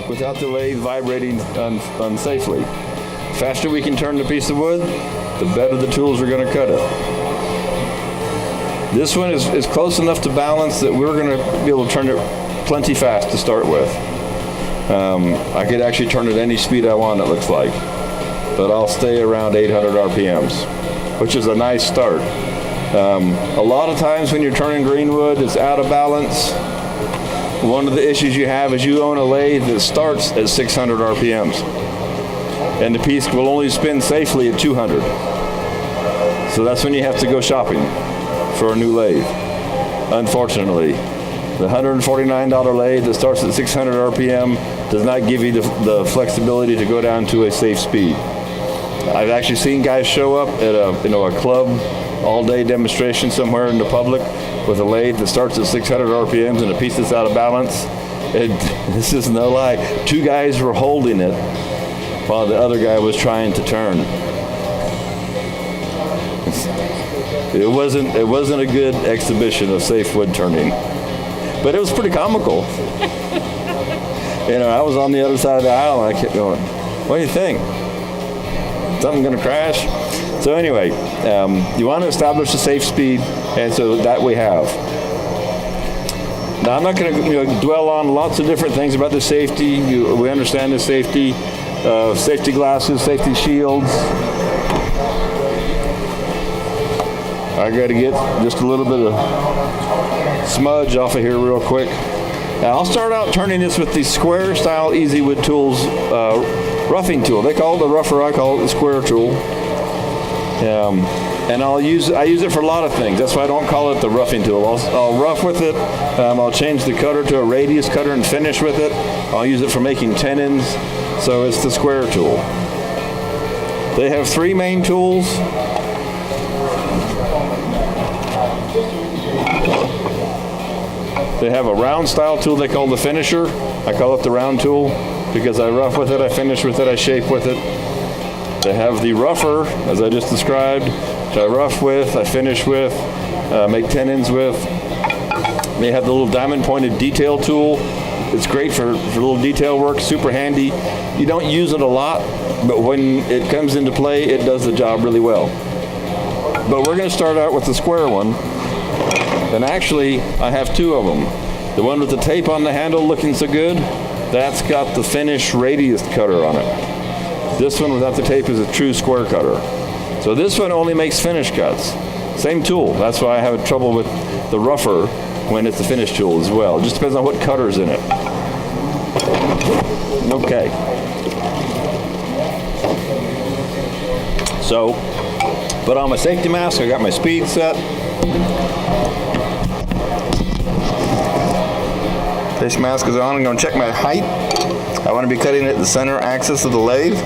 without the lathe vibrating unsafely. The faster we can turn the piece of wood, the better the tools are going to cut it. This one is close enough to balance that we're going to be able to turn it plenty fast to start with. I could actually turn it any speed I want, it looks like. But I'll stay around 800 RPMs, which is a nice start. A lot of times when you're turning green wood, it's out of balance. One of the issues you have is you own a lathe that starts at 600 RPMs. And the piece will only spin safely at 200. So that's when you have to go shopping for a new lathe. Unfortunately, the $149 lathe that starts at 600 RPM does not give you the flexibility to go down to a safe speed. I've actually seen guys show up at a club all-day demonstration somewhere in the public with a lathe that starts at 600 RPMs and a piece that's out of balance. This is no lie. 2 guys were holding it while the other guy was trying to turn. It wasn't a good exhibition of safe wood turning, but it was pretty comical. I was on the other side of the aisle and I kept going, "What do you think? Something going to crash?" So anyway, you want to establish a safe speed, and so that we have. Now I'm not going to dwell on lots of different things about the safety. We understand the safety glasses, safety shields. I got to get just a little bit of smudge off of here real quick. Now I'll start out turning this with the square style Easy Wood Tools roughing tool. They call it the rougher, I call it the square tool. And I use it for a lot of things. That's why I don't call it the roughing tool. I'll rough with it. I'll change the cutter to a radius cutter and finish with it. I'll use it for making tenons. So it's the square tool. They have 3 main tools. They have a round style tool they call the finisher. I call it the round tool because I rough with it, I finish with it, I shape with it. They have the rougher, as I just described, which I rough with, I finish with, make tenons with. They have the little diamond pointed detail tool. It's great for little detail work, super handy. You don't use it a lot, but when it comes into play, it does the job really well. But we're going to start out with the square one. And actually, I have 2 of them. The one with the tape on the handle looking so good, that's got the finish radius cutter on it. This one without the tape is a true square cutter. So this one only makes finish cuts. Same tool. That's why I have trouble with the rougher when it's a finish tool as well. It just depends on what cutter's in it. Okay. So, put on my safety mask. I got my speed set. Face mask is on. I'm going to check my height. I want to be cutting at the center axis of the lathe.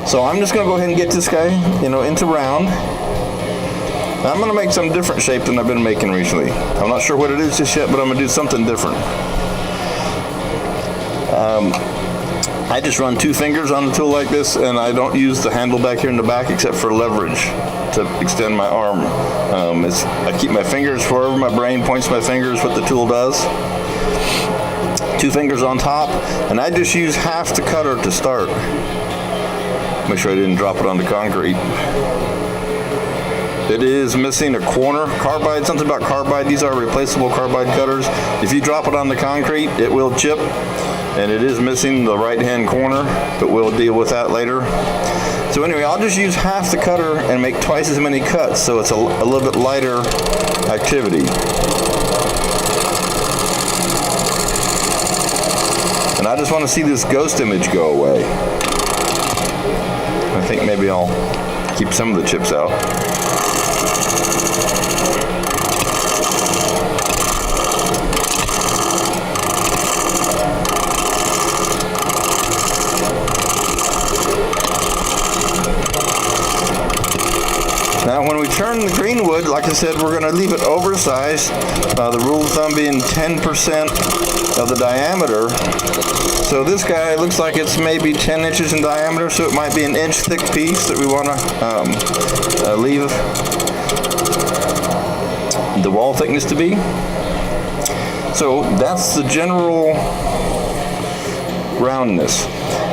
So I'm just going to go ahead and get this guy, into round. Now I'm going to make some different shape than I've been making recently. I'm not sure what it is just yet, but I'm going to do something different. I just run 2 fingers on the tool like this, and I don't use the handle back here in the back except for leverage to extend my arm. I keep my fingers wherever my brain points my fingers, what the tool does. 2 fingers on top, and I just use half the cutter to start. Make sure I didn't drop it on the concrete. It is missing a corner. Carbide, something about carbide. These are replaceable carbide cutters. If you drop it on the concrete, it will chip, and it is missing the right-hand corner, but we'll deal with that later. So anyway, I'll just use half the cutter and make twice as many cuts, so it's a little bit lighter activity. And I just want to see this ghost image go away. I think maybe I'll keep some of the chips out. Now when we turn the green wood, like I said, we're going to leave it oversized, the rule of thumb being 10% of the diameter. So this guy looks like it's maybe 10 inches in diameter, so it might be an inch thick piece that we want to leave the wall thickness to be. So that's the general roundness.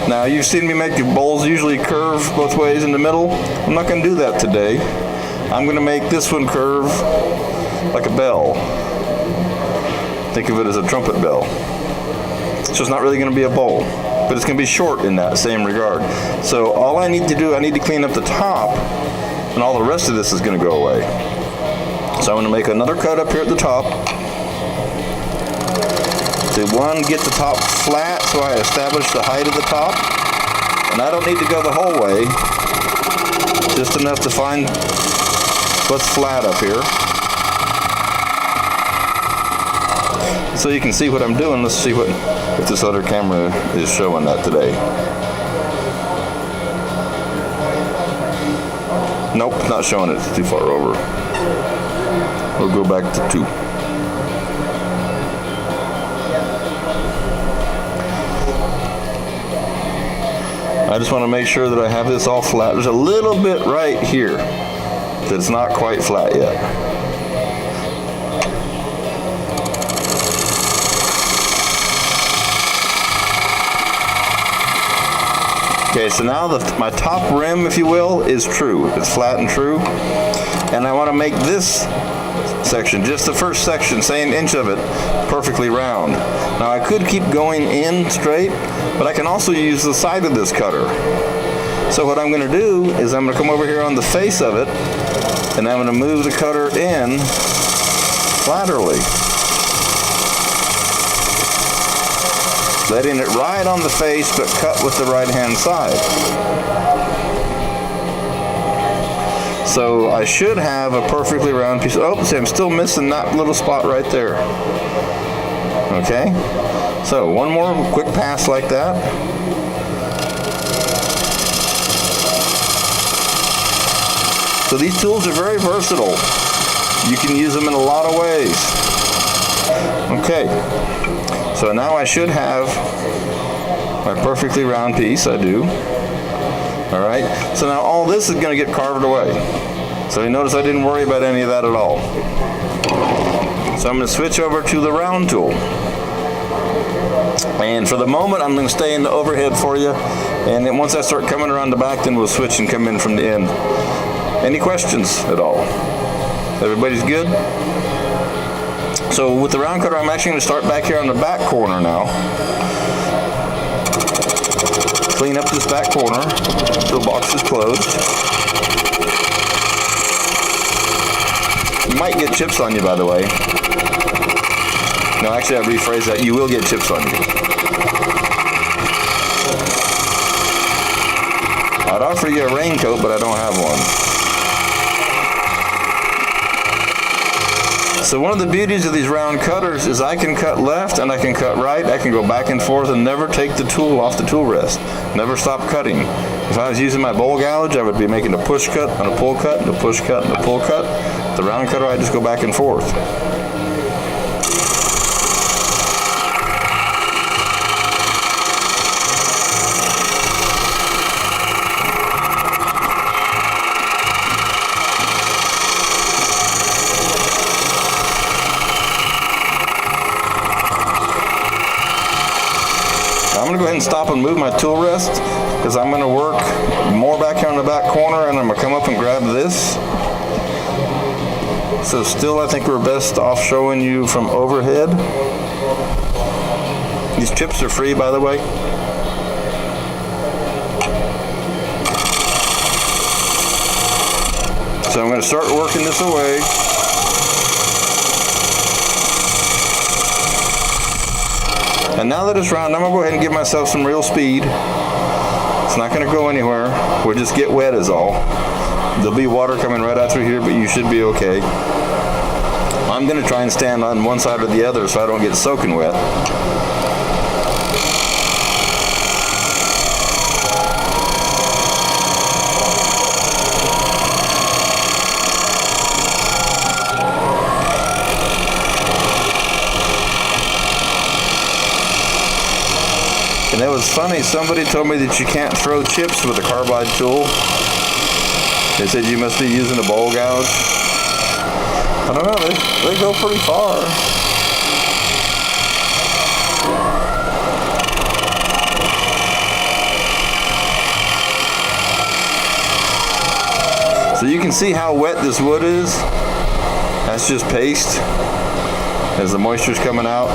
Now, you've seen me make the bowls usually curve both ways in the middle. I'm not going to do that today. I'm going to make this one curve like a bell. Think of it as a trumpet bell. So it's not really going to be a bowl, but it's going to be short in that same regard. So all I need to do, I need to clean up the top, and all the rest of this is going to go away. So I'm going to make another cut up here at the top. Get the top flat so I establish the height of the top. And I don't need to go the whole way, just enough to find what's flat up here. So you can see what I'm doing. Let's see if this other camera is showing that today. Nope, not showing it. It's too far over. We'll go back to 2. I just want to make sure that I have this all flat. There's a little bit right here that's not quite flat yet. Okay, so now my top rim, if you will, is true. It's flat and true. And I want to make this section, just the first section, say an inch of it, perfectly round. Now I could keep going in straight, but I can also use the side of this cutter. So what I'm going to do is I'm going to come over here on the face of it, and I'm going to move the cutter in laterally, letting it ride on the face but cut with the right hand side. So I should have a perfectly round piece. Oh, see, I'm still missing that little spot right there. Okay, so one more quick pass like that. So these tools are very versatile. You can use them in a lot of ways. Okay, so now I should have my perfectly round piece. I do. All right, so now all this is going to get carved away. So you notice I didn't worry about any of that at all. So I'm going to switch over to the round tool. And for the moment, I'm going to stay in the overhead for you. And then once I start coming around the back, then we'll switch and come in from the end. Any questions at all? Everybody's good? So with the round cutter, I'm actually going to start back here on the back corner now. Clean up this back corner. The box is closed. You might get chips on you, by the way. No, actually, I rephrase that. You will get chips on you. I'd offer you a raincoat, but I don't have one. So one of the beauties of these round cutters is I can cut left and I can cut right. I can go back and forth and never take the tool off the tool rest. Never stop cutting. If I was using my bowl gouge, I would be making a push cut and a pull cut and a push cut and a pull cut. The round cutter, I just go back and forth. I'm going to go ahead and stop and move my tool rest because I'm going to work more back here on the back corner, and I'm going to come up and grab this. So still, I think we're best off showing you from overhead. These chips are free, by the way. So I'm going to start working this away. And now that it's round, I'm going to go ahead and give myself some real speed. It's not going to go anywhere. We'll just get wet is all. There'll be water coming right out through here, but you should be okay. I'm going to try and stand on one side or the other so I don't get soaking wet. And it was funny, somebody told me that you can't throw chips with a carbide tool. They said you must be using a bowl gouge. I don't know, they go pretty far. So you can see how wet this wood is. That's just paste as the moisture's coming out.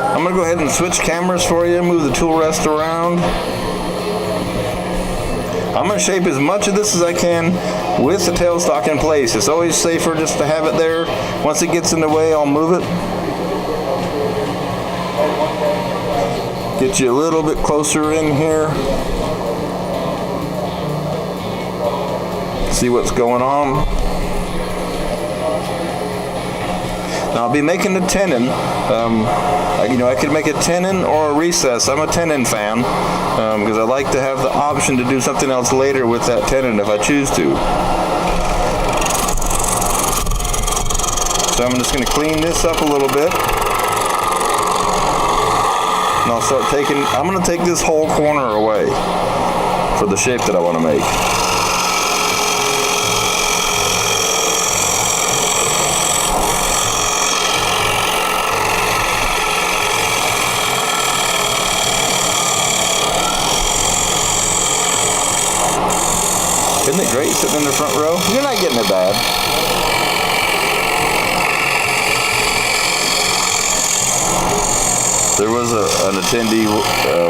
I'm going to go ahead and switch cameras for you, move the tool rest around. I'm going to shape as much of this as I can with the tailstock in place. It's always safer just to have it there. Once it gets in the way, I'll move it. Get you a little bit closer in here. See what's going on. Now I'll be making a tenon. I could make a tenon or a recess. I'm a tenon fan because I like to have the option to do something else later with that tenon if I choose to. So I'm just going to clean this up a little bit. And I'll start I'm going to take this whole corner away for the shape that I want to make. Isn't it great sitting in the front row? You're not getting it bad. There was an attendee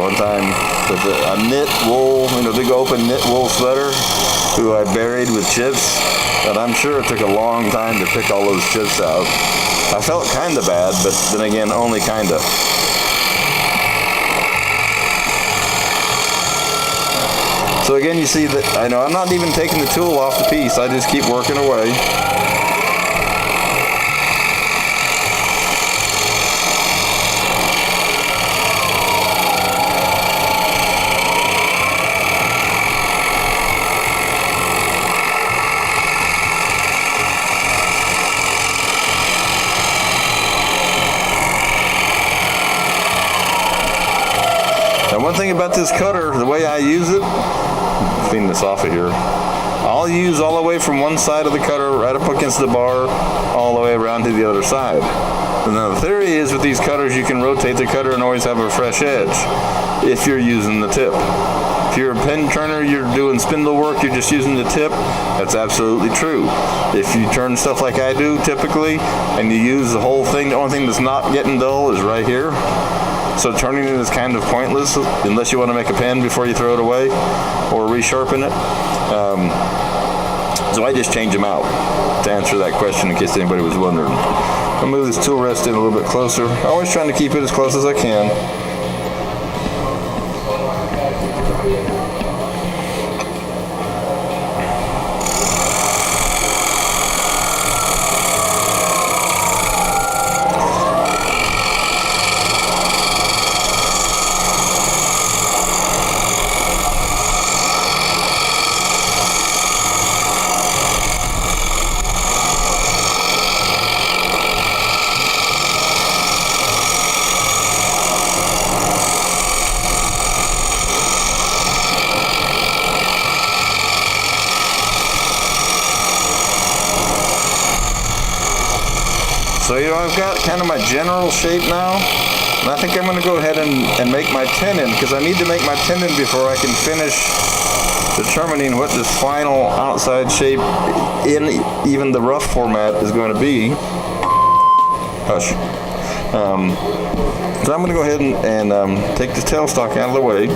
one time with a knit wool, big open knit wool sweater who I buried with chips, and I'm sure it took a long time to pick all those chips out. I felt kind of bad, but then again, only kind of. So again, you see that I'm not even taking the tool off the piece. I just keep working away. Now, one thing about this cutter, the way I use it, clean this off of here. I'll use all the way from one side of the cutter right up against the bar, all the way around to the other side. And now the theory is with these cutters, you can rotate the cutter and always have a fresh edge if you're using the tip. If you're a pen turner, you're doing spindle work, you're just using the tip, that's absolutely true. If you turn stuff like I do typically, and you use the whole thing, the only thing that's not getting dull is right here. So turning it is kind of pointless unless you want to make a pen before you throw it away or resharpen it. So I just change them out to answer that question in case anybody was wondering. I'll move this tool rest in a little bit closer. Always trying to keep it as close as I can. So I've got kind of my general shape now, and I think I'm going to go ahead and make my tenon, because I need to make my tenon before I can finish determining what this final outside shape in even the rough format is going to be. Hush. So I'm going to go ahead and take the tailstock out of the way.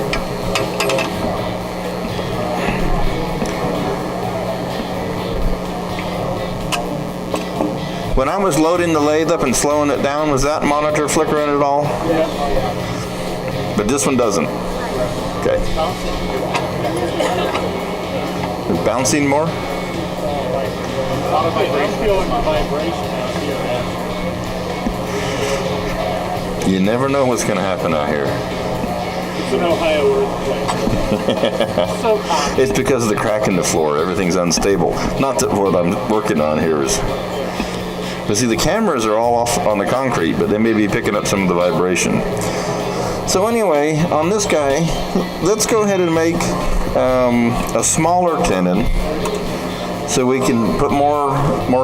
When I was loading the lathe up and slowing it down, was that monitor flickering at all? Yeah. But this one doesn't. Okay. It's bouncing more? I'm feeling my vibration out here. You never know what's going to happen out here. It's an Ohio earthquake. So common. It's because of the crack in the floor. Everything's unstable. Not that what I'm working on here is... But see, the cameras are all off on the concrete, but they may be picking up some of the vibration. So anyway, on this guy, let's go ahead and make a smaller tenon so we can put more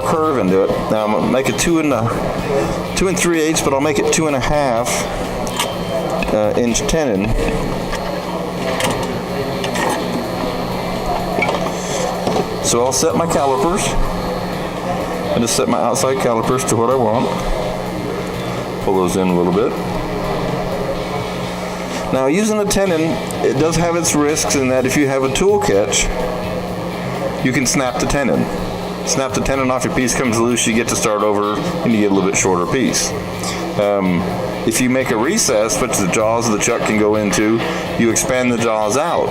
curve into it. Now I'm gonna make it 2 3/8, but I'll make it 2.5 inch tenon. So I'll set my calipers. I just set my outside calipers to what I want. Pull those in a little bit. Now using a tenon, it does have its risks in that if you have a tool catch, you can snap the tenon. Snap the tenon off, your piece comes loose, you get to start over, and you get a little bit shorter piece. If you make a recess, which the jaws of the chuck can go into, you expand the jaws out.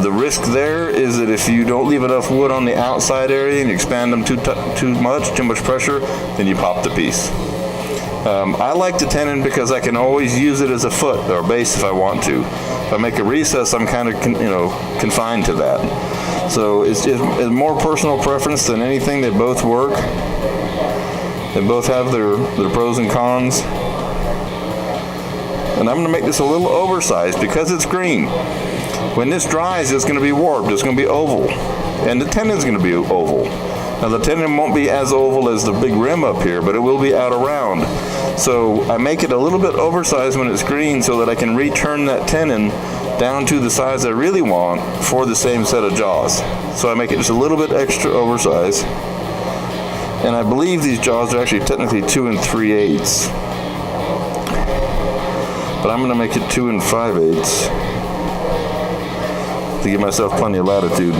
The risk there is that if you don't leave enough wood on the outside area and you expand them too much pressure, then you pop the piece. I like the tenon because I can always use it as a foot or base if I want to. If I make a recess, I'm kind of confined to that. So it's more personal preference than anything. They both work. They both have their pros and cons. And I'm going to make this a little oversized because it's green. When this dries, it's going to be warped. It's going to be oval. And the tenon's going to be oval. Now the tenon won't be as oval as the big rim up here, but it will be out around. So I make it a little bit oversized when it's green so that I can return that tenon down to the size I really want for the same set of jaws. So I make it just a little bit extra oversized. And I believe these jaws are actually technically 2 3/8. But I'm going to make it 2 5/8 to give myself plenty of latitude.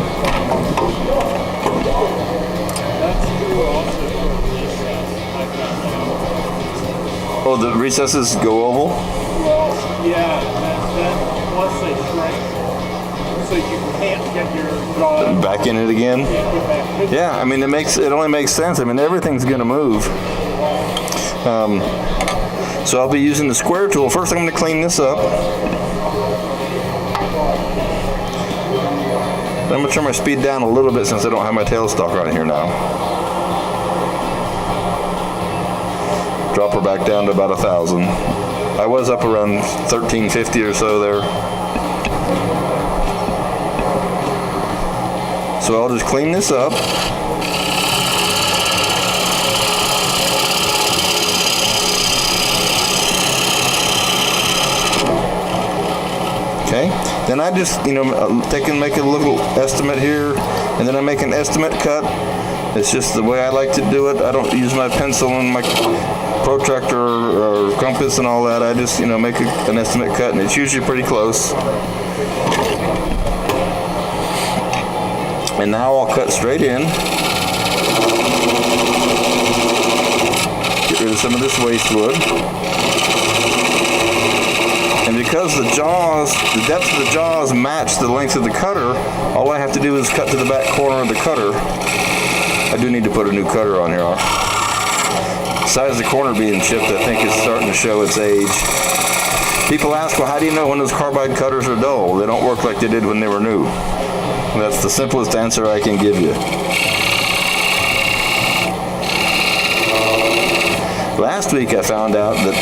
Oh, the recesses go oval? Well, yeah, then once they shrink, so you can't get your jaw back in it again? Yeah, I mean, it only makes sense. I mean, everything's going to move. So I'll be using the square tool. First, I'm going to clean this up. I'm going to turn my speed down a little bit since I don't have my tailstock on here now. Drop her back down to about 1,000. I was up around 1,350 or so there. So I'll just clean this up. Okay, then I just, take and make a little estimate here, and then I make an estimate cut. It's just the way I like to do it. I don't use my pencil and my protractor or compass and all that. I just, make an estimate cut, and it's usually pretty close. And now I'll cut straight in. Get rid of some of this waste wood. And because the depth of the jaws match the length of the cutter, all I have to do is cut to the back corner of the cutter. I do need to put a new cutter on here. The size of the corner being chipped, I think, is starting to show its age. People ask, well, how do you know when those carbide cutters are dull? They don't work like they did when they were new. And that's the simplest answer I can give you. Last week I found out that,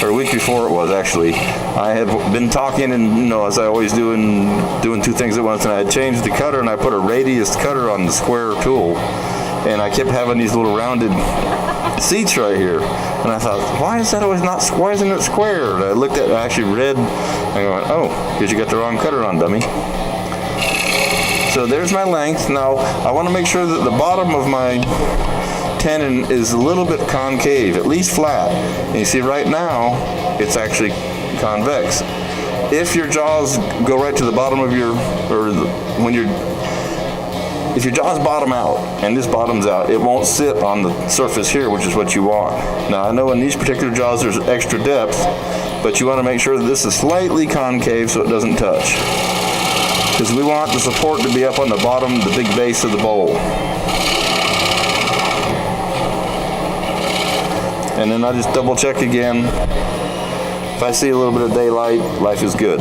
or a week before it was actually, I had been talking and, as I always do, and doing two things at once, and I had changed the cutter and I put a radius cutter on the square tool, and I kept having these little rounded seats right here, and I thought, why isn't it square? And I looked at it, I actually read, and I went, oh, because you got the wrong cutter on, dummy. So there's my length. Now I want to make sure that the bottom of my tenon is a little bit concave, at least flat. And you see right now, it's actually convex. If your jaws go right to the bottom of if your jaws bottom out, and this bottoms out, it won't sit on the surface here, which is what you want. Now I know in these particular jaws there's extra depth, but you want to make sure that this is slightly concave so it doesn't touch. Because we want the support to be up on the bottom, the big base of the bowl. And then I just double check again. If I see a little bit of daylight, life is good.